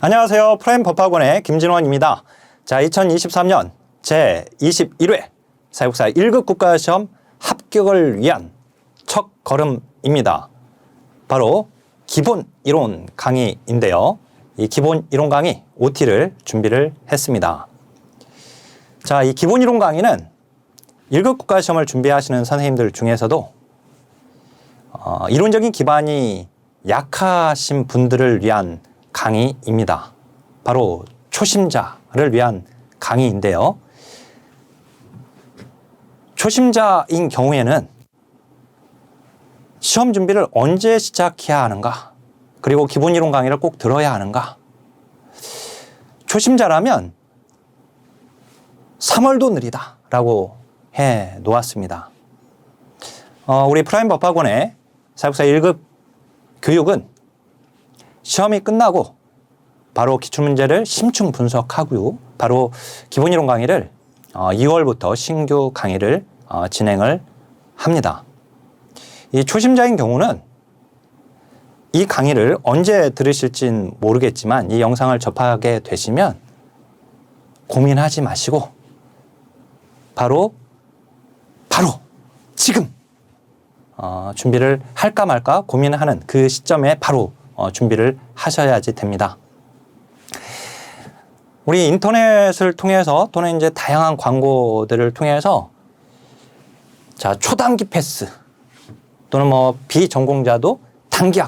안녕하세요. 프라임 법학원의 김진원입니다. 자, 2023년 제21회 사회복사 1급 국가시험 합격을 위한 첫 걸음입니다. 바로 기본 이론 강의인데요. 이 기본 이론 강의 OT를 준비를 했습니다. 자, 이 기본 이론 강의는 1급 국가시험을 준비하시는 선생님들 중에서도 이론적인 기반이 약하신 분들을 위한 강의입니다. 바로 초심자를 위한 강의인데요. 초심자인 경우에는 시험 준비를 언제 시작해야 하는가? 그리고 기본 이론 강의를 꼭 들어야 하는가? 초심자라면 3월도 느리다 라고 해 놓았습니다. 우리 프라임 법학원의 사회복사 1급 교육은 시험이 끝나고 바로 기출문제를 심층 분석하고요. 바로 기본이론 강의를 2월부터 신규 강의를 진행을 합니다. 이 초심자인 경우는 이 강의를 언제 들으실진 모르겠지만 이 영상을 접하게 되시면 고민하지 마시고 바로 지금 준비를 할까 말까 고민하는 그 시점에 바로 준비를 하셔야지 됩니다. 우리 인터넷을 통해서 또는 이제 다양한 광고들을 통해서 자, 초단기 패스 또는 비전공자도 단기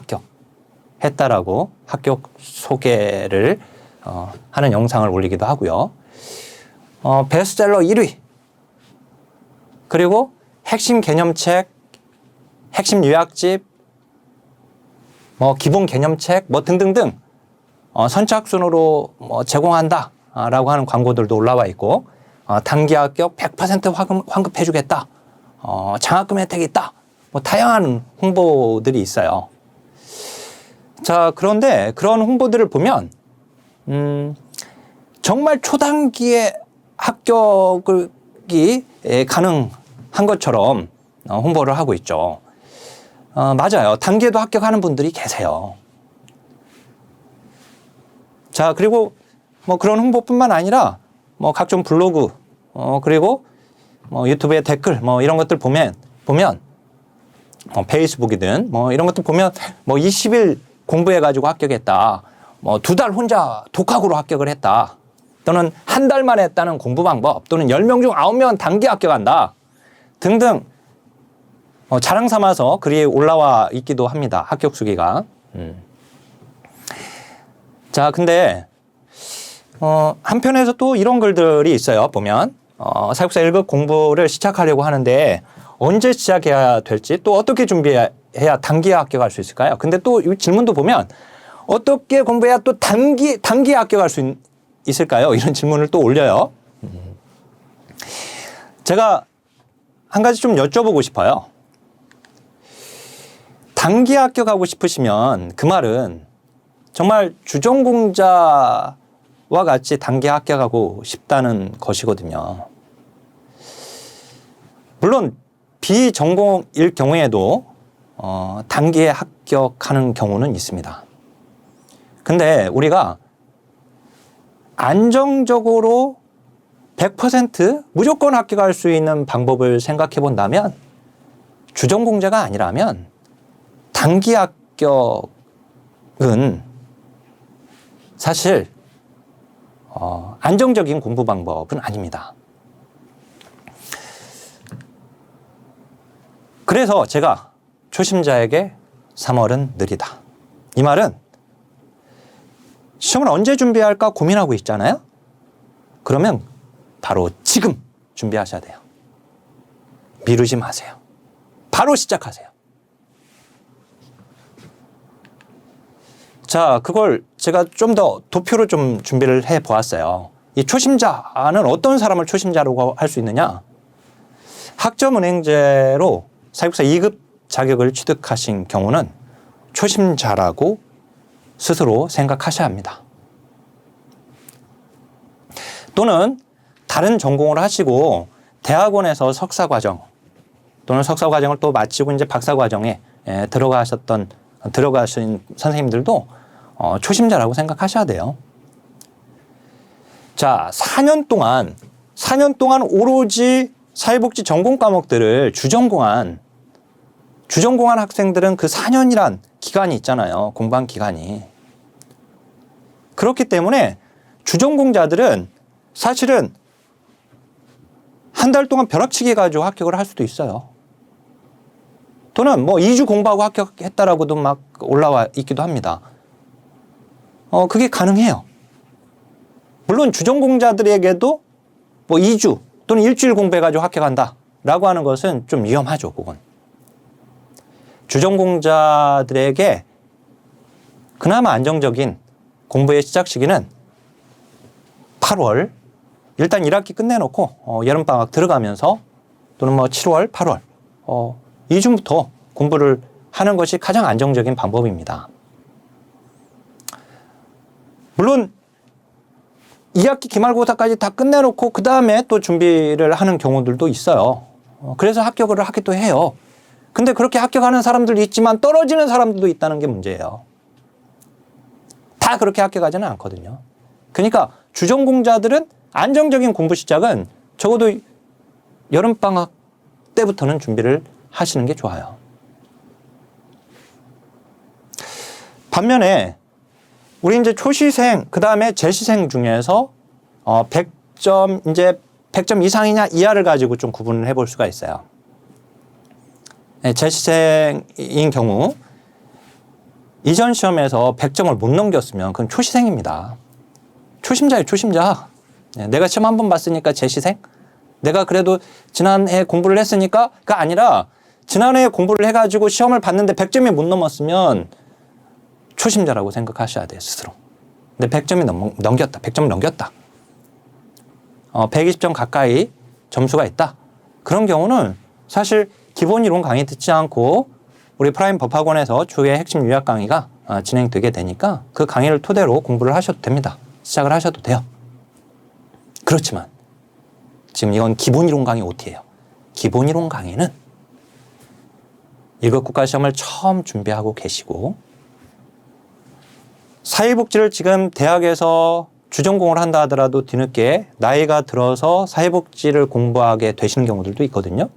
합격했다라고 합격 소개를 하는 영상을 올리기도 하고요. 베스트셀러 1위 그리고 핵심 개념책, 핵심 요약집, 기본 개념책, 등등등, 선착순으로 제공한다라고 하는 광고들도 올라와 있고, 단기 합격 100% 환급해주겠다, 장학금 혜택이 있다, 다양한 홍보들이 있어요. 자, 그런데 그런 홍보들을 보면, 정말 초단기에 합격이 가능한 것처럼 홍보를 하고 있죠. 맞아요. 단기에도 합격하는 분들이 계세요. 자, 그리고 그런 홍보뿐만 아니라 각종 블로그, 그리고 유튜브의 댓글, 이런 것들 보면 페이스북이든 이런 것들 보면 20일 공부해가지고 합격했다. 2달 혼자 독학으로 합격을 했다. 또는 한 달 만에 했다는 공부 방법, 또는 10명 중 9명은 단기 합격한다. 등등. 자랑 삼아서 글이 올라와 있기도 합니다. 합격 수기가. 자, 근데 한편에서 또 이런 글들이 있어요. 보면 사회복사 1급 공부를 시작하려고 하는데 언제 시작해야 될지, 또 어떻게 준비해야 단기에 합격할 수 있을까요? 근데 또 이 질문도 보면 어떻게 공부해야 또 단기에 합격할 수 있을까요? 이런 질문을 또 올려요. 제가 한 가지 좀 여쭤보고 싶어요. 단기 합격하고 싶으시면 그 말은 정말 주전공자와 같이 단기 합격하고 싶다는 것이거든요. 물론 비전공일 경우에도 단기에 합격하는 경우는 있습니다. 근데 우리가 안정적으로 100% 무조건 합격할 수 있는 방법을 생각해 본다면 주전공자가 아니라면 단기 합격은 사실 안정적인 공부 방법은 아닙니다. 그래서 제가 초심자에게 3월은 느리다. 이 말은 시험을 언제 준비할까 고민하고 있잖아요. 그러면 바로 지금 준비하셔야 돼요. 미루지 마세요. 바로 시작하세요. 자, 그걸 제가 좀 더 도표로 좀 준비를 해 보았어요. 이 초심자는 어떤 사람을 초심자라고 할 수 있느냐? 학점은행제로 사회복사 2급 자격을 취득하신 경우는 초심자라고 스스로 생각하셔야 합니다. 또는 다른 전공을 하시고 대학원에서 석사과정 또는 석사과정을 또 마치고 이제 박사과정에 들어가신 선생님들도 초심자라고 생각하셔야 돼요. 자, 4년 동안 오로지 사회복지 전공 과목들을 주전공한 학생들은 그 4년이란 기간이 있잖아요. 공부한 기간이. 그렇기 때문에 주전공자들은 사실은 한 달 동안 벼락치기 해가지고 합격을 할 수도 있어요. 또는 뭐 2주 공부하고 합격했다라고도 막 올라와 있기도 합니다. 그게 가능해요. 물론 주전공자들에게도 뭐 2주 또는 일주일 공부해가지고 합격한다라고 하는 것은 좀 위험하죠, 그건. 주전공자들에게 그나마 안정적인 공부의 시작 시기는 8월, 일단 1학기 끝내놓고 여름방학 들어가면서 또는 뭐 7월, 8월 이쯤부터 공부를 하는 것이 가장 안정적인 방법입니다. 물론 2학기 기말고사까지 다 끝내놓고 그 다음에 또 준비를 하는 경우들도 있어요. 그래서 합격을 하기도 해요. 근데 그렇게 합격하는 사람들도 있지만 떨어지는 사람들도 있다는 게 문제예요. 다 그렇게 합격하지는 않거든요. 그러니까 주전공자들은 안정적인 공부 시작은 적어도 여름방학 때부터는 준비를 하시는 게 좋아요. 반면에 우리 이제 초시생, 그 다음에 재시생 중에서 100점, 이제 100점 이상이냐 이하를 가지고 좀 구분을 해볼 수가 있어요. 재시생인 경우 이전 시험에서 100점을 못 넘겼으면 그건 초시생입니다. 초심자예요, 초심자. 내가 시험 한 번 봤으니까 재시생? 내가 그래도 지난해 공부를 했으니까가 아니라 지난해 공부를 해가지고 시험을 봤는데 100점이 못 넘었으면 초심자라고 생각하셔야 돼요, 스스로. 근데 100점이 넘겼다. 100점을 넘겼다. 120점 가까이 점수가 있다. 그런 경우는 사실 기본 이론 강의 듣지 않고 우리 프라임 법학원에서 주의 핵심 요약 강의가 진행되게 되니까 그 강의를 토대로 공부를 하셔도 됩니다. 시작을 하셔도 돼요. 그렇지만 지금 이건 기본 이론 강의 OT예요. 기본 이론 강의는 1급 국가시험을 처음 준비하고 계시고 사회복지를 지금 대학에서 주전공을 한다 하더라도 뒤늦게 나이가 들어서 사회복지를 공부하게 되시는 경우들도 있거든요.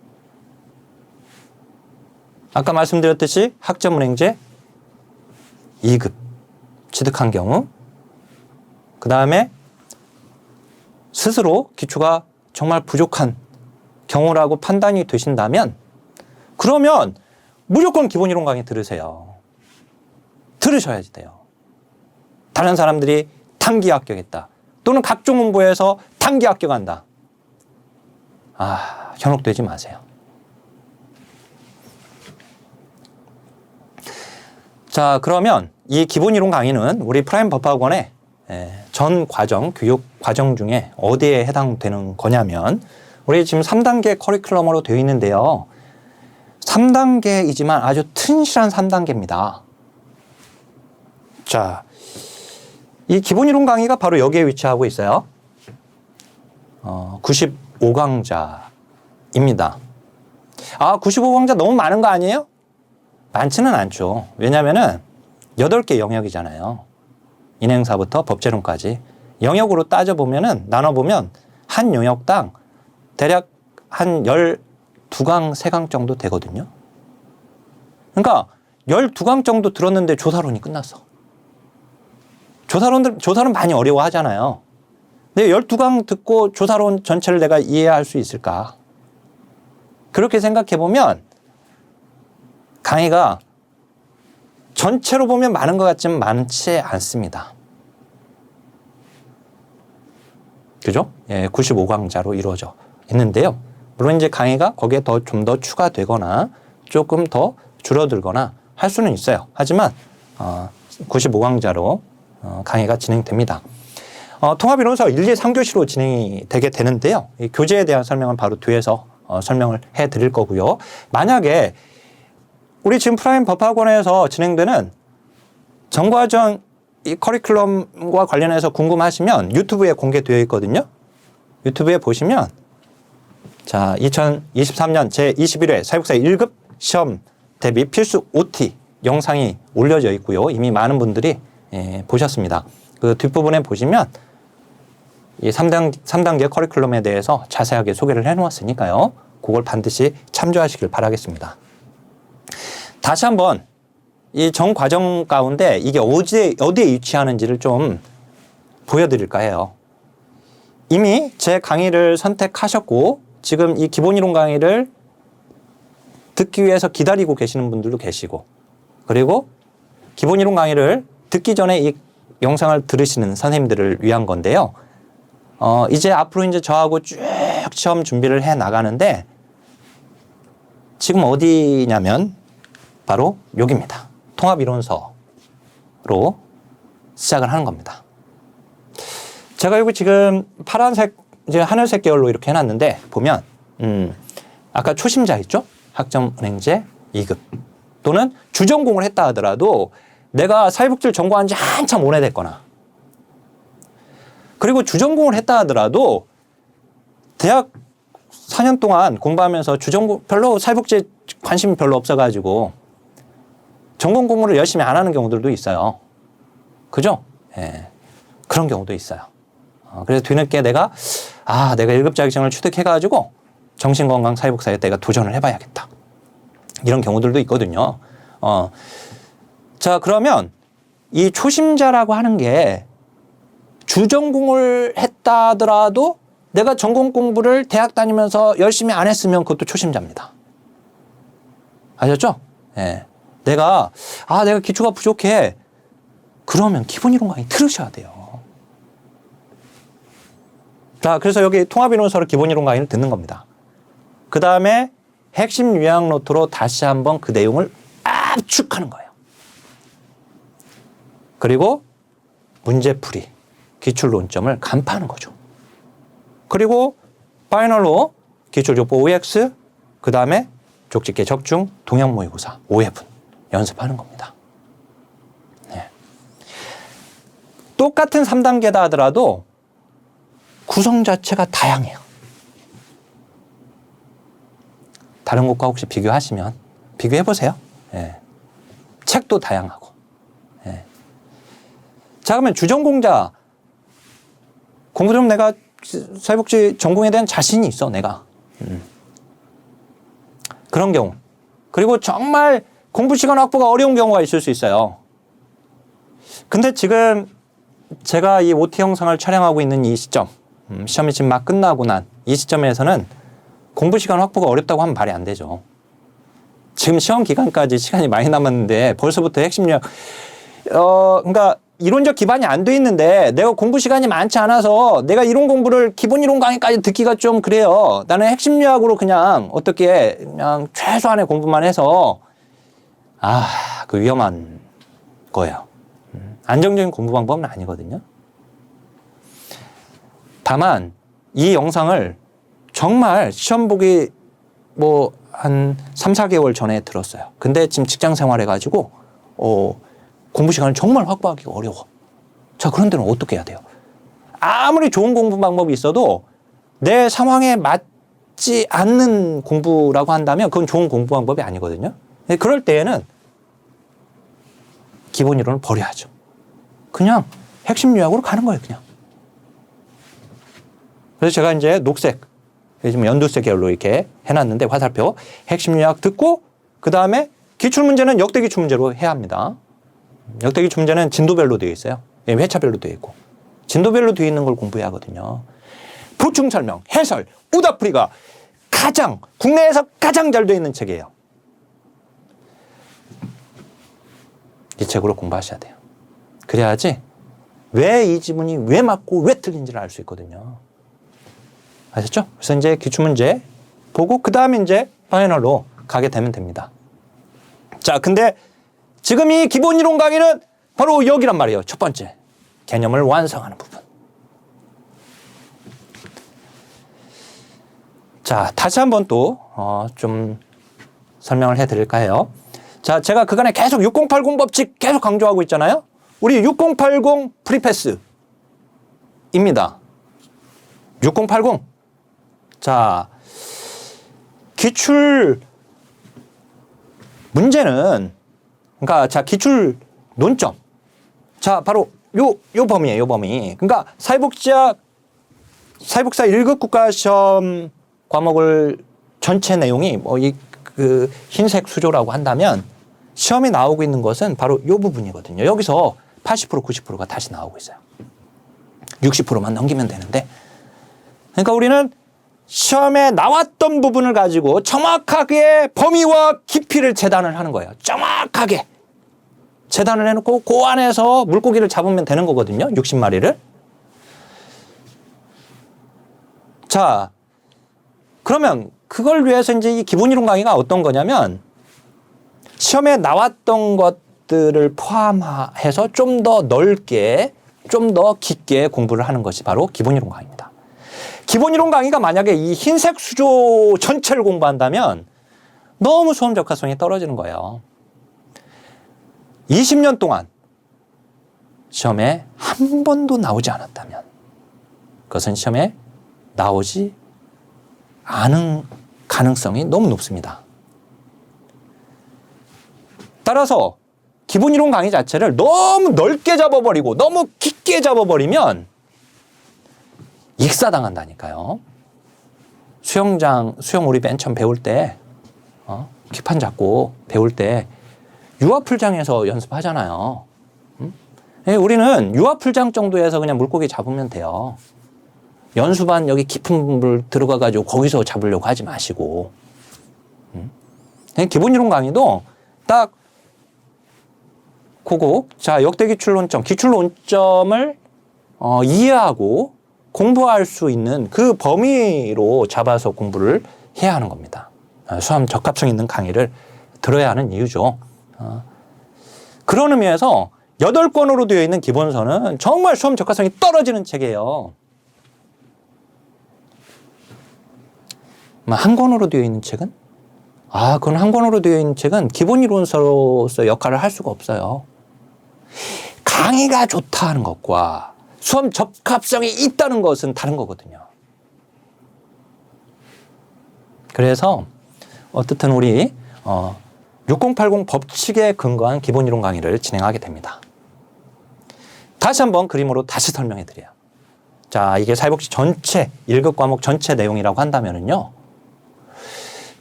아까 말씀드렸듯이 학점은행제 2급 취득한 경우, 그 다음에 스스로 기초가 정말 부족한 경우라고 판단이 되신다면 그러면 무조건 기본 이론 강의 들으세요. 들으셔야지 돼요. 다른 사람들이 단기 합격했다. 또는 각종 공부에서 단기 합격한다. 현혹되지 마세요. 자, 그러면 이 기본 이론 강의는 우리 프라임 법학원의 전 과정, 교육 과정 중에 어디에 해당되는 거냐면 우리 지금 3단계 커리큘럼으로 되어 있는데요. 3단계이지만 아주 튼실한 3단계입니다. 자, 이 기본 이론 강의가 바로 여기에 위치하고 있어요. 95강자입니다. 95강자 너무 많은 거 아니에요? 많지는 않죠. 왜냐면은 8개 영역이잖아요. 인행사부터 법제론까지. 영역으로 따져보면은, 나눠보면 한 영역당 대략 한 12강, 3강 정도 되거든요. 그러니까 12강 정도 들었는데 조사론이 끝났어. 조사론 많이 어려워하잖아요. 근데 12강 듣고 조사론 전체를 내가 이해할 수 있을까? 그렇게 생각해보면 강의가 전체로 보면 많은 것 같지만 많지 않습니다. 그죠? 95강자로 이루어져 있는데요. 물론 이제 강의가 거기에 좀 더 추가되거나 조금 더 줄어들거나 할 수는 있어요. 하지만 95강자로 강의가 진행됩니다. 통합이론서 1, 2, 3교시로 진행이 되게 되는데요. 이 교재에 대한 설명은 바로 뒤에서 설명을 해드릴 거고요. 만약에 우리 지금 프라임 법학원에서 진행되는 전과정 이 커리큘럼과 관련해서 궁금하시면 유튜브에 공개되어 있거든요. 유튜브에 보시면 자, 2023년 제21회 사회복사 1급 시험 대비 필수 OT 영상이 올려져 있고요. 이미 많은 분들이 보셨습니다. 그 뒷부분에 보시면 이 3단계 커리큘럼에 대해서 자세하게 소개를 해 놓았으니까요. 그걸 반드시 참조하시길 바라겠습니다. 다시 한번 이 전 과정 가운데 이게 어디에 위치하는지를 좀 보여드릴까 해요. 이미 제 강의를 선택하셨고 지금 이 기본이론 강의를 듣기 위해서 기다리고 계시는 분들도 계시고, 그리고 기본이론 강의를 듣기 전에 이 영상을 들으시는 선생님들을 위한 건데요. 이제 앞으로 이제 저하고 쭉 시험 준비를 해 나가는데 지금 어디냐면 바로 여기입니다. 통합이론서로 시작을 하는 겁니다. 제가 여기 지금 파란색, 이제 하늘색 계열로 이렇게 해놨는데 보면 아까 초심자 있죠? 학점은행제 2급 또는 주전공을 했다 하더라도 내가 사회복지를 전공한 지 한참 오래됐거나, 그리고 주전공을 했다 하더라도 대학 4년 동안 공부하면서 주전공 별로 사회복지에 관심이 별로 없어가지고 전공 공부를 열심히 안 하는 경우들도 있어요. 그죠? 예. 그런 경우도 있어요. 그래서 뒤늦게 내가 1급 자격증을 취득해가지고 정신건강 사회복사에 내가 도전을 해봐야겠다. 이런 경우들도 있거든요. 자, 그러면 이 초심자라고 하는 게 주전공을 했다 하더라도 내가 전공 공부를 대학 다니면서 열심히 안 했으면 그것도 초심자입니다. 아셨죠? 예. 내가 기초가 부족해. 그러면 기본이론 강의 들으셔야 돼요. 자, 그래서 여기 통합이론서를 기본이론 강의를 듣는 겁니다. 그 다음에 핵심 요약 노트로 다시 한번 그 내용을 압축하는 거예요. 그리고 문제풀이, 기출론점을 간파하는 거죠. 그리고 파이널로 기출족보 OX, 그 다음에 족집계 적중, 동형 모의고사 5회분 연습하는 겁니다. 네. 똑같은 3단계다 하더라도 구성 자체가 다양해요. 다른 곳과 혹시 비교하시면 비교해보세요. 예. 책도 다양하고. 예. 자, 그러면 주전공자 공부 좀 내가 사회복지 전공에 대한 자신이 있어, 내가. 그런 경우. 그리고 정말 공부 시간 확보가 어려운 경우가 있을 수 있어요. 근데 지금 제가 이 OT 영상을 촬영하고 있는 이 시점, 시험이 지금 막 끝나고 난 이 시점에서는 공부 시간 확보가 어렵다고 하면 말이 안 되죠. 지금 시험 기간까지 시간이 많이 남았는데 벌써부터 핵심 요약, 그러니까 이론적 기반이 안 돼 있는데 내가 공부 시간이 많지 않아서 내가 이론 공부를 기본 이론 강의까지 듣기가 좀 그래요. 나는 핵심 요약으로 그냥 최소한의 공부만 해서 그 위험한 거예요. 안정적인 공부 방법은 아니거든요. 다만 이 영상을 정말 시험 보기 한 3, 4개월 전에 들었어요. 근데 지금 직장 생활 해가지고 공부 시간을 정말 확보하기가 어려워. 자, 그런 데는 어떻게 해야 돼요? 아무리 좋은 공부 방법이 있어도 내 상황에 맞지 않는 공부라고 한다면 그건 좋은 공부 방법이 아니거든요. 그럴 때에는 기본 이론을 버려야죠. 그냥 핵심 요약으로 가는 거예요, 그냥. 그래서 제가 이제 녹색, 지금 연두색 계열로 이렇게 해놨는데 화살표, 핵심 요약 듣고 그 다음에 기출문제는 역대 기출문제로 해야 합니다. 역대 기출문제는 진도별로 되어 있어요. 회차별로 되어 있고. 진도별로 되어 있는 걸 공부해야 하거든요. 보충 설명, 해설, 오답풀이가 국내에서 가장 잘 되어 있는 책이에요. 이 책으로 공부하셔야 돼요. 그래야지 왜 이 지문이 왜 맞고 왜 틀린지를 알 수 있거든요. 아셨죠? 그래서 이제 기출문제 보고 그 다음에 이제 파이널로 가게 되면 됩니다. 자, 근데 지금 이 기본 이론 강의는 바로 여기란 말이에요. 첫 번째, 개념을 완성하는 부분. 자, 다시 한번 또 좀 설명을 해드릴까 해요. 자, 제가 그간에 계속 6080 법칙 계속 강조하고 있잖아요. 우리 6080 프리패스입니다. 6080. 자, 기출 문제는, 그러니까 자, 기출 논점. 자, 바로 요 범위예요, 요 범위. 그러니까 사회복지학 사회복사 1급 국가시험 과목을 전체 내용이 그 흰색 수조라고 한다면 시험에 나오고 있는 것은 바로 이 부분이거든요. 여기서 80% 90%가 다시 나오고 있어요. 60%만 넘기면 되는데, 그러니까 우리는 시험에 나왔던 부분을 가지고 정확하게 범위와 깊이를 재단을 하는 거예요. 정확하게 재단을 해놓고 그 안에서 물고기를 잡으면 되는 거거든요. 60마리를. 자, 그러면 그걸 위해서 이제 이 기본이론 강의가 어떤 거냐면 시험에 나왔던 것들을 포함해서 좀 더 넓게, 좀 더 깊게 공부를 하는 것이 바로 기본이론 강의입니다. 기본이론 강의가 만약에 이 흰색 수조 전체를 공부한다면 너무 수험 적합성이 떨어지는 거예요. 20년 동안 시험에 한 번도 나오지 않았다면 그것은 시험에 나오지 않은 가능성이 너무 높습니다. 따라서 기본이론 강의 자체를 너무 넓게 잡아버리고 너무 깊게 잡아버리면 익사당한다니까요. 수영 우리 맨 처음 배울 때 기판 잡고 배울 때 유아풀장에서 연습하잖아요. 우리는 유아풀장 정도에서 그냥 물고기 잡으면 돼요. 연수반 여기 깊은 물 들어가가지고 거기서 잡으려고 하지 마시고. 기본이론 강의도 딱 그거, 자, 역대 기출론점, 기출론점을 이해하고 공부할 수 있는 그 범위로 잡아서 공부를 해야 하는 겁니다. 수험 적합성 있는 강의를 들어야 하는 이유죠. 그런 의미에서 8권으로 되어 있는 기본서는 정말 수험 적합성이 떨어지는 책이에요. 한 권으로 되어 있는 책은? 그건 한 권으로 되어 있는 책은 기본이론서로서 역할을 할 수가 없어요. 강의가 좋다 하는 것과 수험 적합성이 있다는 것은 다른 거거든요. 그래서 어떻든 우리 6080 법칙에 근거한 기본이론 강의를 진행하게 됩니다. 다시 한번 그림으로 다시 설명해 드려요. 자, 이게 사회복지 전체 1급 과목 전체 내용이라고 한다면은요.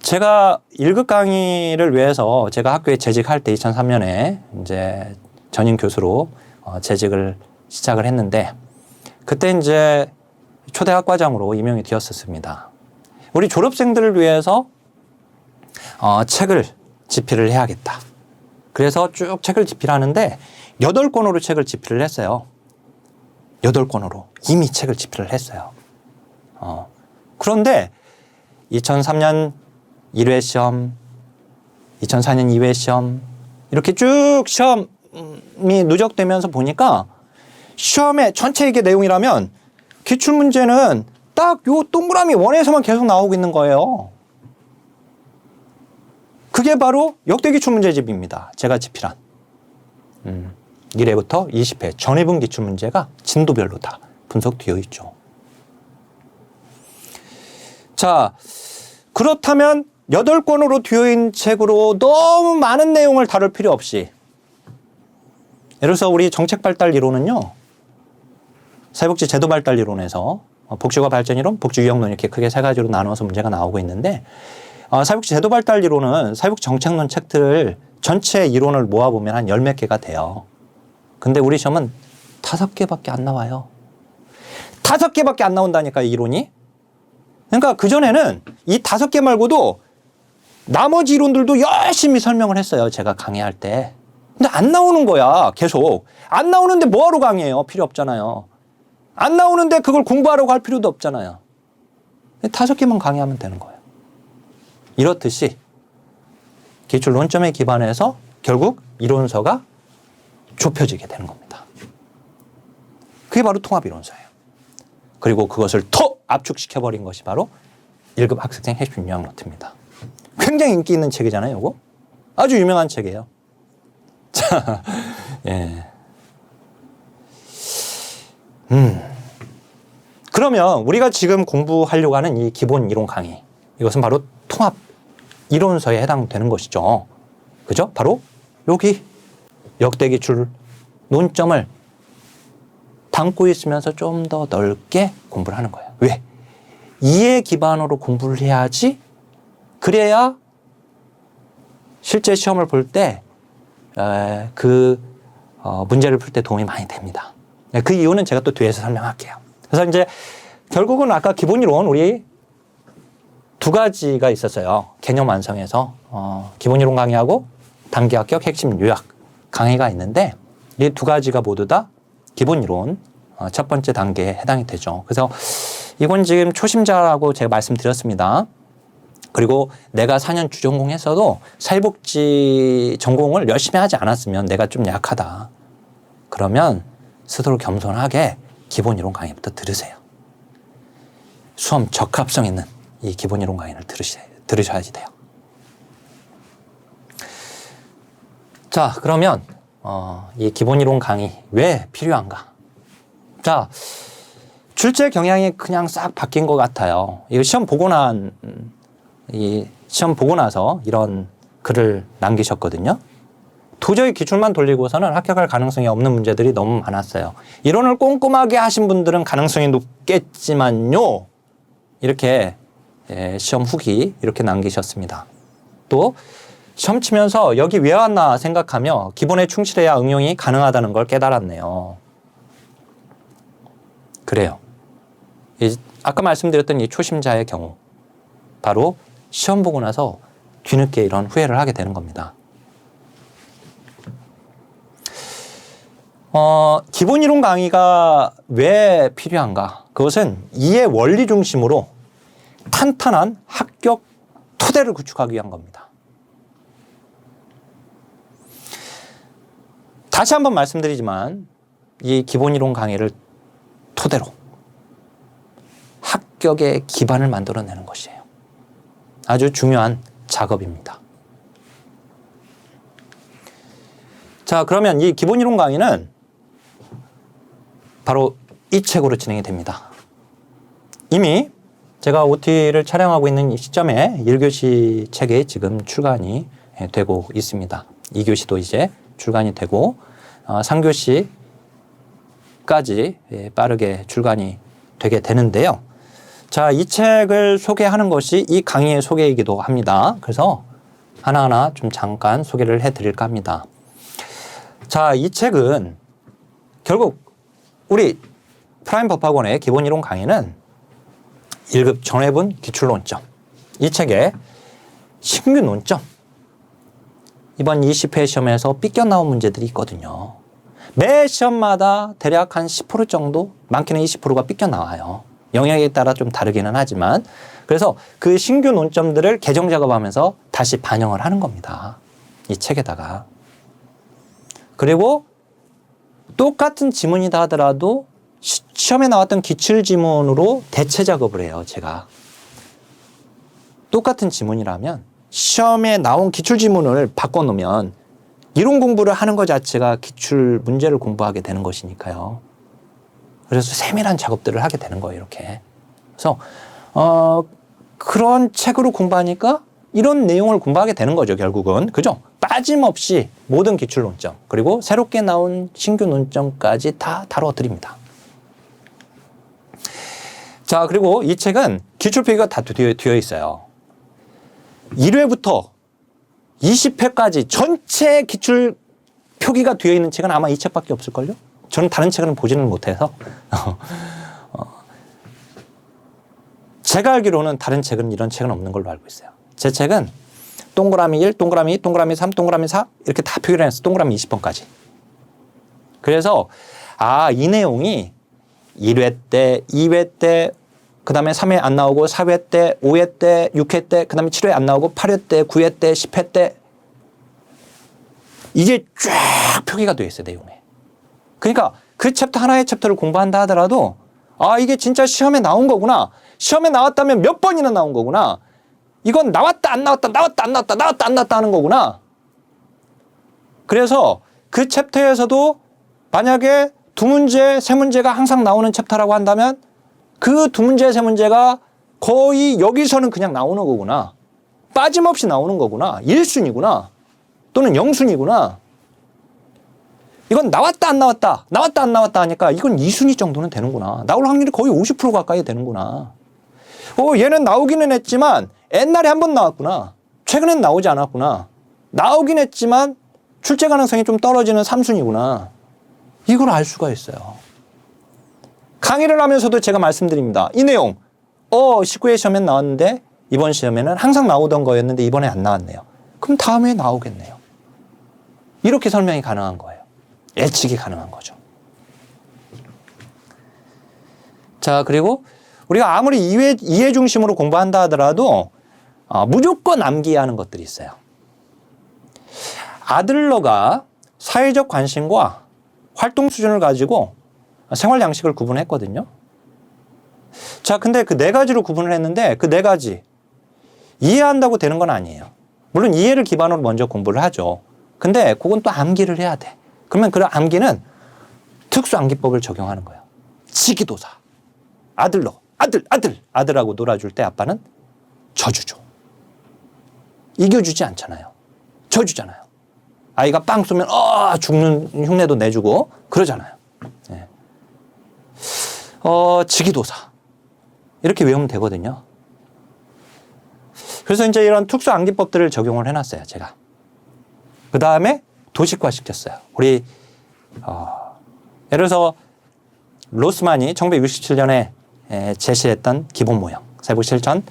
제가 1급 강의를 위해서 제가 학교에 재직할 때 2003년에 이제 전임 교수로 재직을 시작을 했는데 그때 이제 초대학과장으로 임명이 되었었습니다. 우리 졸업생들을 위해서 책을 집필을 해야겠다. 그래서 쭉 책을 집필하는데 8권으로 책을 집필을 했어요. 8권으로 이미 책을 집필을 했어요. 그런데 2003년 1회 시험, 2004년 2회 시험 이렇게 쭉 시험이 누적되면서 보니까 시험의 전체 이게 내용이라면 기출문제는 딱 요 동그라미 원에서만 계속 나오고 있는 거예요. 그게 바로 역대 기출문제집입니다. 제가 집필한 1회부터 20회 전해분 기출문제가 진도별로 다 분석되어 있죠. 자, 그렇다면 8권으로 되어 있는 책으로 너무 많은 내용을 다룰 필요 없이 예를 들어서 우리 정책 발달 이론은요. 사회복지 제도 발달 이론에서 복지과 발전 이론, 복지 유형론 이렇게 크게 3가지로 나눠서 문제가 나오고 있는데 사회복지 제도 발달 이론은 사회복지 정책론 책들을 전체 이론을 모아보면 한 10몇 개가 돼요. 근데 우리 시험은 5개밖에 안 나와요. 5개밖에 안 나온다니까요, 이론이. 그러니까 그전에는 이 5개 말고도 나머지 이론들도 열심히 설명을 했어요. 제가 강의할 때. 근데 안 나오는 거야, 계속. 안 나오는데 뭐하러 강의해요? 필요 없잖아요. 안 나오는데 그걸 공부하려고 할 필요도 없잖아요. 5개만 강의하면 되는 거예요. 이렇듯이 기출 논점에 기반해서 결국 이론서가 좁혀지게 되는 겁니다. 그게 바로 통합이론서예요. 그리고 그것을 더 압축시켜버린 것이 바로 1급 학생생 핵심 요약 노트입니다. 굉장히 인기 있는 책이잖아요, 이거. 아주 유명한 책이에요. 자, 예. 그러면 우리가 지금 공부하려고 하는 이 기본 이론 강의, 이것은 바로 통합 이론서에 해당되는 것이죠. 그죠? 바로 여기 역대 기출 논점을 담고 있으면서 좀 더 넓게 공부를 하는 거예요. 왜? 이해 기반으로 공부를 해야지 그래야 실제 시험을 볼 때 문제를 풀 때 도움이 많이 됩니다. 그 이유는 제가 또 뒤에서 설명할게요. 그래서 이제 결국은 아까 기본 이론 우리 두 가지가 있었어요. 개념 완성에서 기본 이론 강의하고 단기 합격 핵심 요약 강의가 있는데 이 두 가지가 모두 다 기본 이론 첫 번째 단계에 해당이 되죠. 그래서 이건 지금 초심자라고 제가 말씀드렸습니다. 그리고 내가 4년 주전공했어도 사회복지 전공을 열심히 하지 않았으면 내가 좀 약하다. 그러면 스스로 겸손하게 기본 이론 강의부터 들으세요. 수험 적합성 있는 이 기본 이론 강의를 들으셔야지 돼요. 자, 그러면 이 기본 이론 강의 왜 필요한가? 자, 출제 경향이 그냥 싹 바뀐 것 같아요. 이거 시험 보고 나서 이런 글을 남기셨거든요. 도저히 기출만 돌리고서는 합격할 가능성이 없는 문제들이 너무 많았어요. 이론을 꼼꼼하게 하신 분들은 가능성이 높겠지만요. 이렇게 시험 후기 이렇게 남기셨습니다. 또 시험 치면서 여기 왜 왔나 생각하며 기본에 충실해야 응용이 가능하다는 걸 깨달았네요. 그래요. 아까 말씀드렸던 이 초심자의 경우 바로 시험 보고 나서 뒤늦게 이런 후회를 하게 되는 겁니다. 기본 이론 강의가 왜 필요한가? 그것은 이해 원리 중심으로 탄탄한 합격 토대를 구축하기 위한 겁니다. 다시 한번 말씀드리지만 이 기본 이론 강의를 토대로 합격의 기반을 만들어내는 것이에요. 아주 중요한 작업입니다. 자, 그러면 이 기본 이론 강의는 바로 이 책으로 진행이 됩니다. 이미 제가 OT를 촬영하고 있는 이 시점에 1교시 책이 지금 출간이 되고 있습니다. 2교시도 이제 출간이 되고 3교시까지 빠르게 출간이 되게 되는데요. 자, 이 책을 소개하는 것이 이 강의의 소개이기도 합니다. 그래서 하나하나 좀 잠깐 소개를 해드릴까 합니다. 자, 이 책은 결국 우리 프라임 법학원의 기본 이론 강의는 1급 전회분 기출론점, 이 책의 신규 논점, 이번 20회 시험에서 삐껴나온 문제들이 있거든요. 매 시험마다 대략 한 10% 정도, 많게는 20%가 삐껴나와요. 영역에 따라 좀 다르기는 하지만, 그래서 그 신규 논점들을 개정 작업하면서 다시 반영을 하는 겁니다. 이 책에다가. 그리고 똑같은 지문이다 하더라도 시험에 나왔던 기출 지문으로 대체 작업을 해요, 제가. 똑같은 지문이라면 시험에 나온 기출 지문을 바꿔놓으면 이론 공부를 하는 것 자체가 기출 문제를 공부하게 되는 것이니까요. 그래서 세밀한 작업들을 하게 되는 거예요, 이렇게. 그래서 그런 책으로 공부하니까 이런 내용을 공부하게 되는 거죠, 결국은. 그죠? 빠짐없이 모든 기출 논점, 그리고 새롭게 나온 신규 논점까지 다 다뤄드립니다. 자, 그리고 이 책은 기출 표기가 다 되어 있어요. 1회부터 20회까지 전체 기출 표기가 되어 있는 책은 아마 이 책밖에 없을걸요? 저는 다른 책은 보지는 못해서. 제가 알기로는 다른 책은 이런 책은 없는 걸로 알고 있어요. 제 책은 동그라미 1, 동그라미 2, 동그라미 3, 동그라미 4 이렇게 다 표기를 해놨어요. 동그라미 20번까지. 그래서 이 내용이 1회 때, 2회 때, 그 다음에 3회 안 나오고 4회 때, 5회 때, 6회 때, 그 다음에 7회 안 나오고 8회 때, 9회 때, 10회 때 이게 쫙 표기가 되어 있어요, 내용에. 그러니까 그 챕터 하나의 챕터를 공부한다 하더라도 이게 진짜 시험에 나온 거구나. 시험에 나왔다면 몇 번이나 나온 거구나. 이건 나왔다 안 나왔다 나왔다 안 나왔다 나왔다 안 나왔다 하는 거구나. 그래서 그 챕터에서도 만약에 2문제, 3문제가 항상 나오는 챕터라고 한다면 그 2문제, 3문제가 거의 여기서는 그냥 나오는 거구나. 빠짐없이 나오는 거구나. 1순위구나. 또는 0순위구나. 이건 나왔다 안 나왔다 나왔다 안 나왔다 하니까 이건 2순위 정도는 되는구나. 나올 확률이 거의 50% 가까이 되는구나. 얘는 나오기는 했지만 옛날에 한 번 나왔구나. 최근엔 나오지 않았구나. 나오긴 했지만 출제 가능성이 좀 떨어지는 3순위구나. 이걸 알 수가 있어요. 강의를 하면서도 제가 말씀드립니다. 이 내용 19회 시험엔 나왔는데 이번 시험에는 항상 나오던 거였는데 이번에 안 나왔네요. 그럼 다음에 나오겠네요. 이렇게 설명이 가능한 거예요. 예측이 가능한 거죠. 자, 그리고 우리가 아무리 이해 중심으로 공부한다 하더라도 무조건 암기하는 것들이 있어요. 아들러가 사회적 관심과 활동 수준을 가지고 생활 양식을 구분했거든요. 자, 근데 그 네 가지로 구분을 했는데 그 네 가지 이해한다고 되는 건 아니에요. 물론 이해를 기반으로 먼저 공부를 하죠. 근데 그건 또 암기를 해야 돼. 그러면 그 암기는 특수 암기법을 적용하는 거예요. 지기도사. 아들러. 아들하고 놀아줄 때 아빠는 져주죠. 이겨주지 않잖아요. 져주잖아요. 아이가 빵 쏘면 죽는 흉내도 내주고 그러잖아요. 네. 지기도사. 이렇게 외우면 되거든요. 그래서 이제 이런 특수 암기법들을 적용을 해놨어요, 제가. 그 다음에 도식화 시켰어요. 우리, 예를 들어서 로스만이 1967년에 제시했던 기본 모형, 사회복 실천,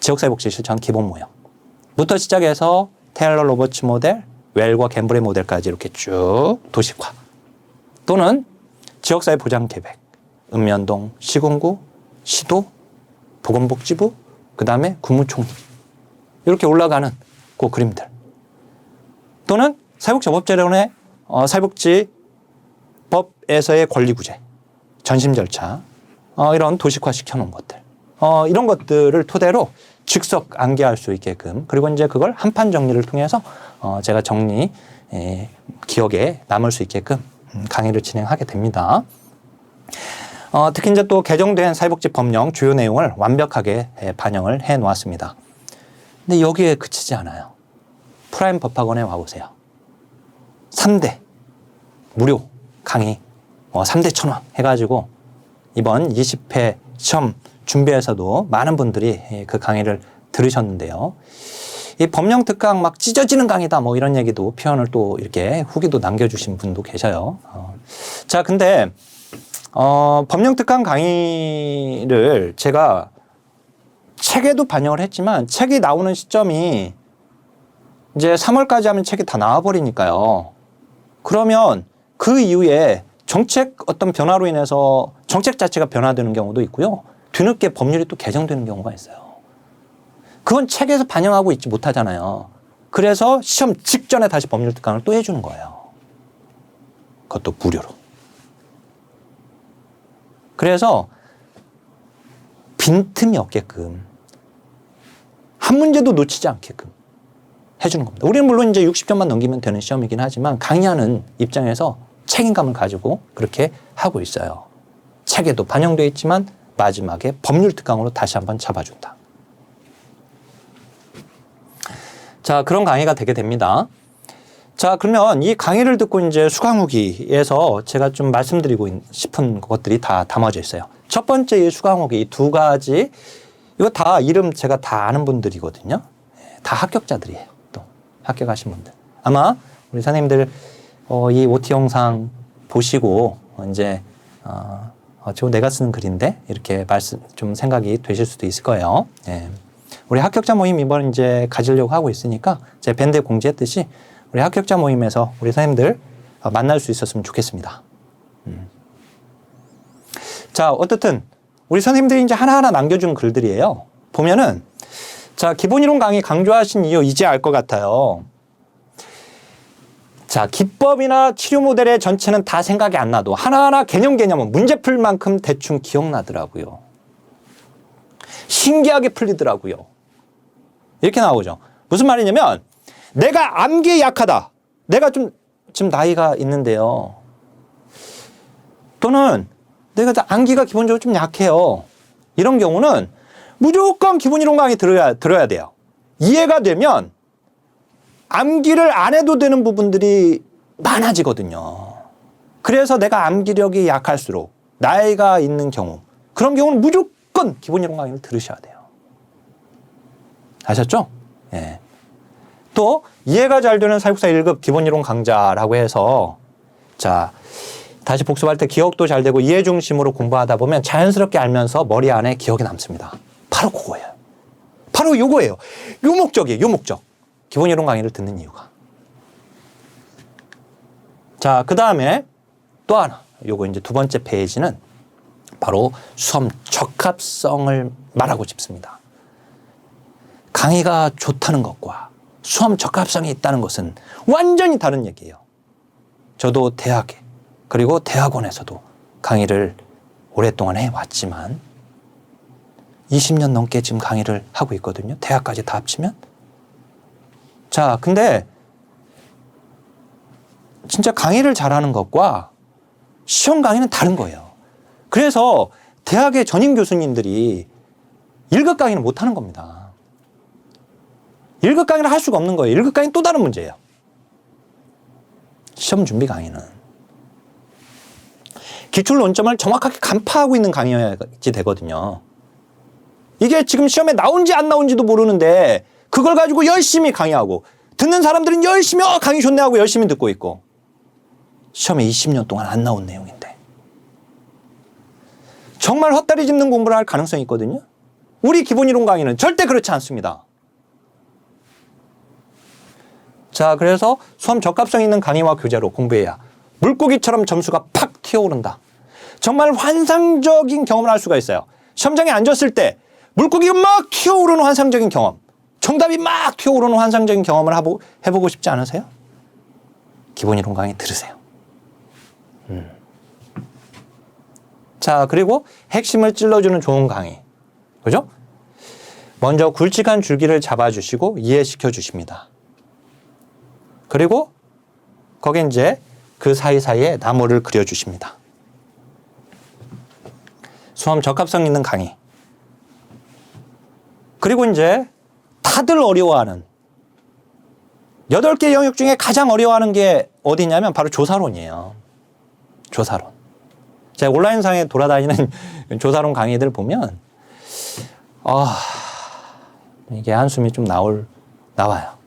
지역사회복지 실천 기본 모형부터 시작해서 테일러 로버츠 모델, 웰과 갬블의 모델까지 이렇게 쭉 도식화. 또는 지역사회 보장 계획, 읍면동, 시군구, 시도, 보건복지부, 그 다음에 국무총리. 이렇게 올라가는 그 그림들. 또는 사회복지법제론의 사회복지법에서의 권리구제, 전심 절차, 이런 도식화 시켜놓은 것들. 이런 것들을 토대로 즉석 암기할 수 있게끔, 그리고 이제 그걸 한판 정리를 통해서 제가 기억에 남을 수 있게끔 강의를 진행하게 됩니다. 특히 이제 또 개정된 사회복지 법령 주요 내용을 완벽하게 반영을 해 놓았습니다. 근데 여기에 그치지 않아요. 프라임 법학원에 와보세요. 3대 무료 강의 3대 천왕 해가지고 이번 20회 시험 준비해서도 많은 분들이 그 강의를 들으셨는데요. 이 법령 특강 막 찢어지는 강의다 뭐 이런 얘기도 표현을 또 이렇게 후기도 남겨주신 분도 계셔요. 자, 근데 법령 특강 강의를 제가 책에도 반영을 했지만 책이 나오는 시점이 이제 3월까지 하면 책이 다 나와버리니까요. 그러면 그 이후에 정책 어떤 변화로 인해서 정책 자체가 변화되는 경우도 있고요. 뒤늦게 법률이 또 개정되는 경우가 있어요. 그건 책에서 반영하고 있지 못하잖아요. 그래서 시험 직전에 다시 법률 특강을 또 해주는 거예요. 그것도 무료로. 그래서 빈틈이 없게끔 한 문제도 놓치지 않게끔 해주는 겁니다. 우리는 물론 이제 60점만 넘기면 되는 시험이긴 하지만 강의하는 입장에서 책임감을 가지고 그렇게 하고 있어요. 책에도 반영되어 있지만 마지막에 법률 특강으로 다시 한번 잡아준다. 자, 그런 강의가 되게 됩니다. 자, 그러면 이 강의를 듣고 이제 수강 후기에서 제가 좀 말씀드리고 싶은 것들이 다 담아져 있어요. 첫 번째 이 수강 후기 이 두 가지, 이거 다 이름 제가 다 아는 분들이거든요. 다 합격자들이에요. 또 합격하신 분들. 아마 우리 선생님들 이 OT 영상 보시고 이제 저거 내가 쓰는 글인데 이렇게 좀 생각이 되실 수도 있을 거예요. 예. 우리 합격자 모임 이번 이제 가지려고 하고 있으니까 제가 밴드에 공지했듯이 우리 합격자 모임에서 우리 선생님들 만날 수 있었으면 좋겠습니다. 자, 어떻든 우리 선생님들이 이제 하나하나 남겨준 글들이에요. 보면은 자, 기본이론 강의 강조하신 이유 이제 알 것 같아요. 자, 기법이나 치료 모델의 전체는 다 생각이 안 나도 하나하나 개념은 문제 풀 만큼 대충 기억나더라고요. 신기하게 풀리더라고요. 이렇게 나오죠. 무슨 말이냐면 내가 암기에 약하다. 내가 좀 지금 나이가 있는데요. 또는 내가 암기가 기본적으로 좀 약해요. 이런 경우는 무조건 기본이론 강의 들어야 돼요. 이해가 되면 암기를 안 해도 되는 부분들이 많아지거든요. 그래서 내가 암기력이 약할수록 나이가 있는 경우, 그런 경우는 무조건 기본 이론 강의를 들으셔야 돼요. 아셨죠? 예. 또 이해가 잘 되는 사육사 1급 기본 이론 강좌라고 해서, 자, 다시 복습할 때 기억도 잘 되고 이해 중심으로 공부하다 보면 자연스럽게 알면서 머리 안에 기억이 남습니다. 바로 그거예요. 바로 요거예요. 요 목적이에요. 요 목적. 기본 이론 강의를 듣는 이유가. 자, 그 다음에 또 하나. 요거 이제 두 번째 페이지는 바로 수험 적합성을 말하고 싶습니다. 강의가 좋다는 것과 수험 적합성이 있다는 것은 완전히 다른 얘기예요. 저도 대학에 그리고 대학원에서도 강의를 오랫동안 해왔지만 20년 넘게 지금 강의를 하고 있거든요. 대학까지 다 합치면. 자, 근데 진짜 강의를 잘하는 것과 시험 강의는 다른 거예요. 그래서 대학의 전임 교수님들이 1급 강의는 못하는 겁니다. 1급 강의를 할 수가 없는 거예요. 1급 강의는 또 다른 문제예요. 시험 준비 강의는. 기출 논점을 정확하게 간파하고 있는 강의여야지 되거든요. 이게 지금 시험에 나온지 안 나온지도 모르는데 그걸 가지고 열심히 강의하고 듣는 사람들은 열심히 강의 좋네 하고 열심히 듣고 있고 시험에 20년 동안 안 나온 내용인데 정말 헛다리 짚는 공부를 할 가능성이 있거든요. 우리 기본이론 강의는 절대 그렇지 않습니다. 자, 그래서 수험 적합성 있는 강의와 교재로 공부해야 물고기처럼 점수가 팍 튀어오른다. 정말 환상적인 경험을 할 수가 있어요. 시험장에 앉았을 때 물고기가 막 튀어오르는 환상적인 경험, 정답이 막 튀어오르는 환상적인 경험을 해보고 싶지 않으세요? 기본이론 강의 들으세요. 자, 그리고 핵심을 찔러주는 좋은 강의. 그죠? 먼저 굵직한 줄기를 잡아주시고 이해시켜 주십니다. 그리고 거기 이제 그 사이사이에 나무를 그려주십니다. 수험 적합성 있는 강의. 그리고 이제 다들 어려워하는 8개 영역 중에 가장 어려워하는 게 어디냐면 바로 조사론이에요. 조사론. 제가 온라인상에 돌아다니는 조사론 강의들 보면 이게 한숨이 좀 나와요.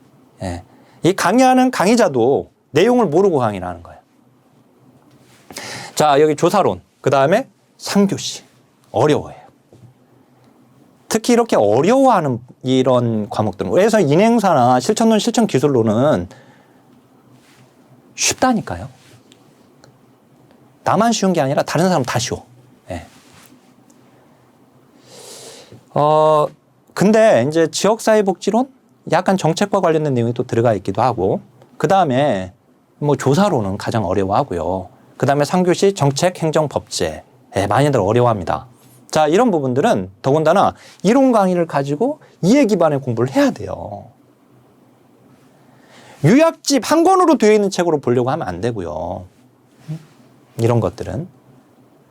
예. 이 강의하는 강의자도 내용을 모르고 강의를 하는 거예요. 자, 여기 조사론, 그 다음에 상교시. 어려워해요. 특히 이렇게 어려워하는 이런 과목들은, 그래서 인행사나 실천론, 실천기술론은 쉽다니까요. 나만 쉬운 게 아니라 다른 사람 다 쉬워. 예. 근데 이제 지역사회복지론? 약간 정책과 관련된 내용이 또 들어가 있기도 하고, 그 다음에 뭐 조사론은 가장 어려워하고요. 그 다음에 상교시 정책, 행정, 법제. 예, 많이들 어려워합니다. 자, 이런 부분들은 더군다나 이론 강의를 가지고 이해 기반의 공부를 해야 돼요. 요약집 한 권으로 되어 있는 책으로 보려고 하면 안 되고요. 이런 것들은.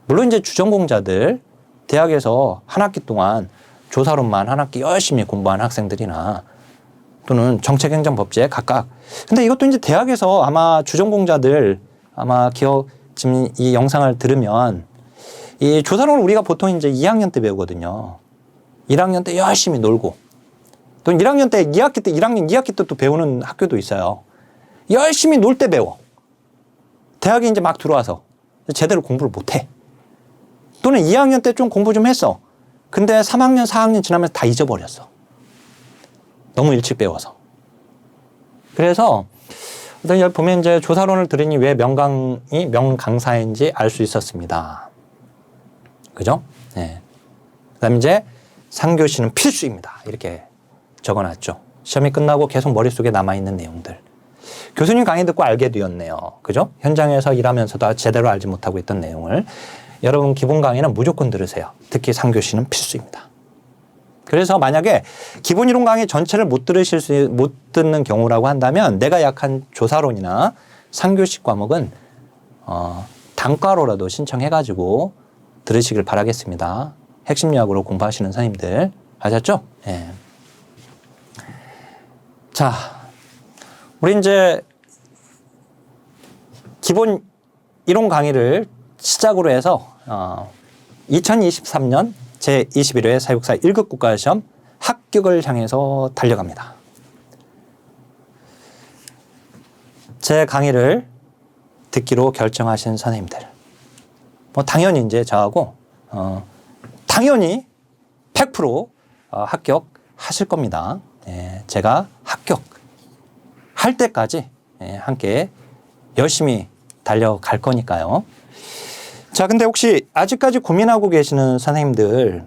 물론 이제 주전공자들, 대학에서 한 학기 동안 조사론만 한 학기 열심히 공부한 학생들이나 또는 정책, 행정, 법제 각각. 근데 이것도 이제 대학에서 아마 주전공자들 아마 지금 이 영상을 들으면 이 조사론을 우리가 보통 이제 2학년 때 배우거든요. 1학년 때 열심히 놀고 또 1학년 때 2학기 때 1학년 2학기 때 또 배우는 학교도 있어요. 열심히 놀 때 배워. 대학에 이제 막 들어와서 제대로 공부를 못 해. 또는 2학년 때 좀 공부 좀 했어. 근데 3학년, 4학년 지나면서 다 잊어버렸어. 너무 일찍 배워서. 그래서 여기 보면 이제 조사론을 들으니 왜 명강사인지 알 수 있었습니다. 그죠? 네. 그 다음에 이제 상교시는 필수입니다. 이렇게 적어놨죠. 시험이 끝나고 계속 머릿속에 남아있는 내용들. 교수님 강의 듣고 알게 되었네요. 그죠? 현장에서 일하면서도 제대로 알지 못하고 있던 내용을. 여러분 기본 강의는 무조건 들으세요. 특히 상교시는 필수입니다. 그래서 만약에 기본 이론 강의 전체를 못 듣는 경우라고 한다면 내가 약한 조사론이나 상교시 과목은 단과로라도 신청해가지고 들으시길 바라겠습니다. 핵심 요약으로 공부하시는 선생님들. 아셨죠? 예. 자, 우리 이제 기본 이론 강의를 시작으로 해서 2023년 제21회 사회복사 1급 국가시험 합격을 향해서 달려갑니다. 제 강의를 듣기로 결정하신 선생님들, 뭐 당연히 이제 저하고 당연히 100% 합격하실 겁니다. 예, 제가 합격할 때까지 함께 열심히 달려갈 거니까요. 자, 근데 혹시 아직까지 고민하고 계시는 선생님들,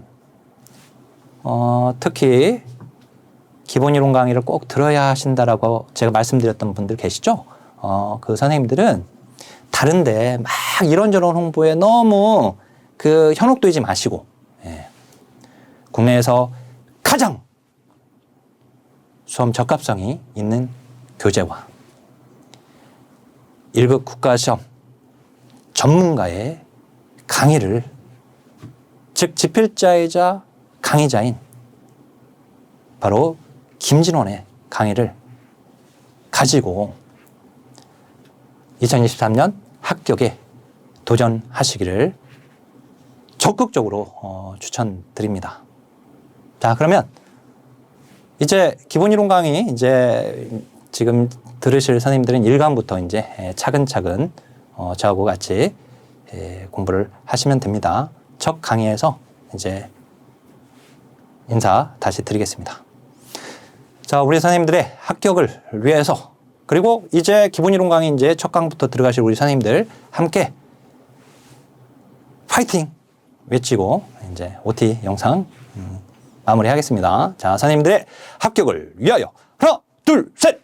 특히 기본이론 강의를 꼭 들어야 하신다라고 제가 말씀드렸던 분들 계시죠? 그 선생님들은 다른데 막 이런저런 홍보에 너무 현혹되지 마시고, 국내에서 가장 수험 적합성이 있는 교재와 1급 국가시험 전문가의 강의를, 즉 지필자이자 강의자인 바로 김진원의 강의를 가지고 2023년 합격에 도전하시기를 적극적으로 추천드립니다. 자, 그러면 이제 기본이론 강의 이제 지금 들으실 선생님들은 1강부터 이제 차근차근 저하고 같이 공부를 하시면 됩니다. 첫 강의에서 이제 인사 다시 드리겠습니다. 자, 우리 선생님들의 합격을 위해서, 그리고 이제 기본이론 강의 이제 첫 강부터 들어가실 우리 선생님들 함께 파이팅 외치고 이제 OT 영상 마무리하겠습니다. 자, 선생님들의 합격을 위하여 하나, 둘, 셋!